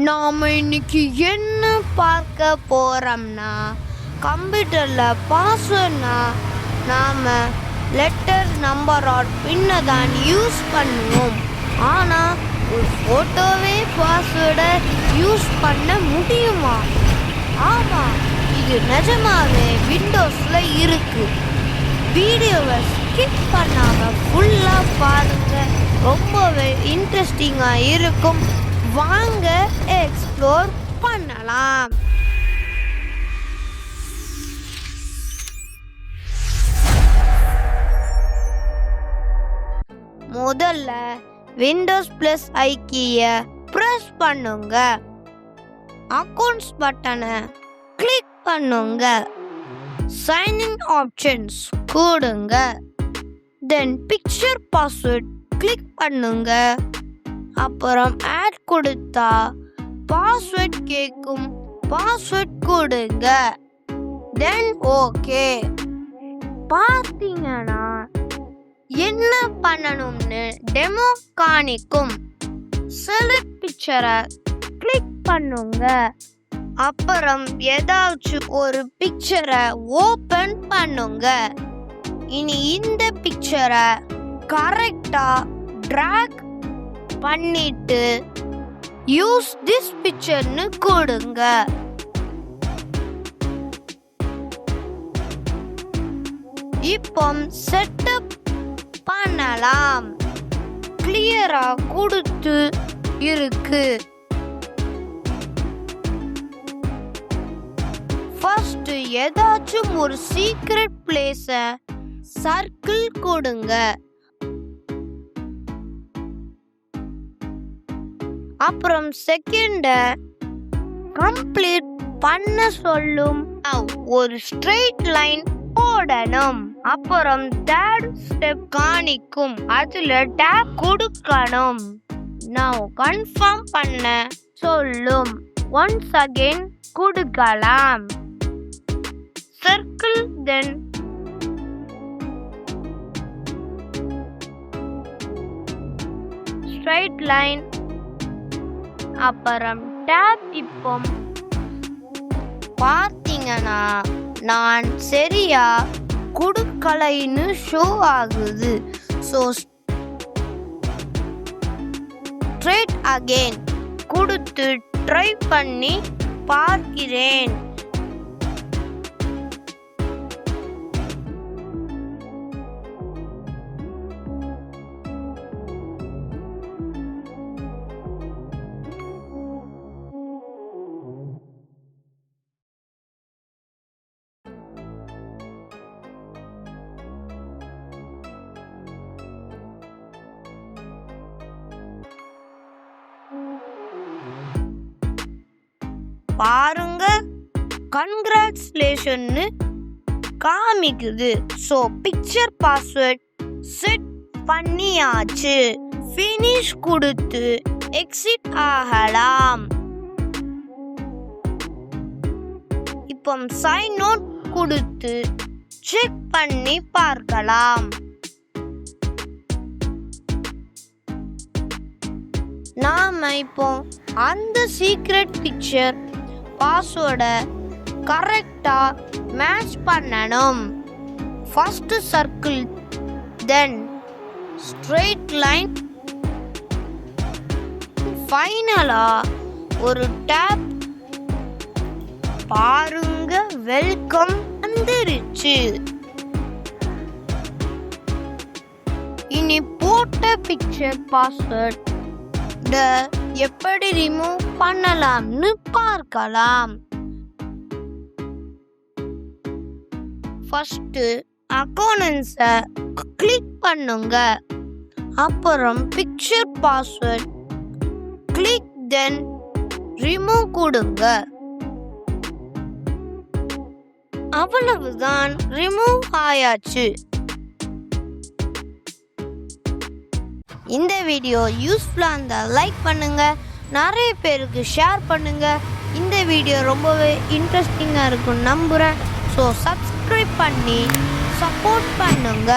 நாம இன்னைக்கு என்ன பார்க்க போறோம்னா, கம்ப்யூட்டரில் பாஸ்வேர்ட்னா நாம் லெட்டர் நம்பர் ஆர் பின்னை தான் யூஸ் பண்ணுவோம். ஆனால் ஒரு ஃபோட்டோவே பாஸ்வேர்டை யூஸ் பண்ண முடியுமா? ஆமாம், இது நிஜமாவே விண்டோஸில் இருக்குது. வீடியோவை ஸ்கிப் பண்ணாமல் ஃபுல்லாக பாருங்கள், ரொம்பவே இன்ட்ரெஸ்டிங்காக இருக்கும். வாங்க எக்ஸ்ப்ளோர் பண்ணலாம். முதல்ல விண்டோஸ் பிளஸ் ஐ கீயை பிரஸ் பண்ணுங்க. அக்கவுண்ட்ஸ் பட்டனை கிளிக் பண்ணுங்க. சைன் இன் ஆப்ஷன்ஸ் கொடுங்க. தென் பிக்சர் பாஸ்வேர்ட் கிளிக் பண்ணுங்க. அப்புறம் ஆட் கொடுத்தா பாஸ்வேர்ட் கேட்கும், பாஸ்வேர்ட் கொடுங்க. Then okay. பார்த்தீங்கன்னா என்ன பண்ணணும்னு டெமோ காணிக்கும். செலக்ட் பிக்சரை கிளிக் பண்ணுங்க. அப்புறம் ஏதாச்சும் ஒரு பிக்சரை ஓபன் பண்ணுங்க. இனி இந்த பிக்சரை கரெக்டா டிராக் பண்ணிட்டு யூஸ் திஸ் பிக்சர்னு கொடுங்க. இப்போ செட்டப் பண்ணலாம். கிளியரா கொடுத்து இருக்கு. ஃபர்ஸ்ட் ஏதாச்சும் ஒரு சீக்ரெட் பிளேஸை சர்க்கிள் கொடுங்க. அப்புறம் செகண்ட கம்ப்ளீட் பண்ண சொல்லும் ஒரு ஸ்ட்ரெயிட் லைன் போடணும். அப்புறம் தேர்ட் ஸ்டெப் காணிக்கும், அதுல டேப் கொடுக்கணும். நான் கன்ஃபார்ம் பண்ண சொல்லும். ஒன்ஸ் அகைன் கொடுக்கலாம். சர்க்கிள், தென் ஸ்ட்ரெயிட் லைன், அப்புறம் டேப். இப்போ பார்த்தீங்கன்னா நான் சரியா கொடுக்கலைன்னு ஷோ ஆகுது. ஸோ ஸ்ட்ரெயிட் அகைன் கொடுத்து ட்ரை பண்ணி பார்க்கிறேன். பாருங்க, கங்க்ராச்சுலேஷன்னு காமிக்குது. ஸோ பிக்சர் பாஸ்வேர்ட் செட் பண்ணியாச்சு. ஃபினிஷ் கொடுத்து எக்ஸிட் ஆகலாம். இப்போ சைன் அவுட் கொடுத்து செக் பண்ணி பார்க்கலாம். நாம இப்போ அந்த சீக்ரெட் பிக்சர் பாஸ்வேர்டை கரெக்டா மேட்ச் பண்ணணும். ஃபர்ஸ்ட் சர்க்கிள், தென் ஸ்ட்ரெயிட் லைன், ஃபைனலா ஒரு டேப். பாருங்க, வெல்கம் வந்துருச்சு. இனி போட்ட பிக்சர் பாஸ்வேர்ட் எப்படி ரிமூவ் பண்ணலாம்னு பார்க்கலாம். ஃபர்ஸ்ட் அக்கவுண்ட்ஸை கிளிக் பண்ணுங்க. அப்புறம் பிக்சர் பாஸ்வேர்ட் கிளிக், தென் ரிமூவ் கொடுங்க. அவ்வளவுதான், ரிமூவ் ஆயாச்சு. இந்த வீடியோ யூஸ்ஃபுல்லாக இருந்தால் லைக் பண்ணுங்க, நிறைய பேருக்கு ஷேர் பண்ணுங்க. இந்த வீடியோ ரொம்பவே இன்ட்ரெஸ்டிங்காக இருக்கும் நம்புகிறேன். ஸோ சப்ஸ்கிரைப் பண்ணி சப்போர்ட் பண்ணுங்க.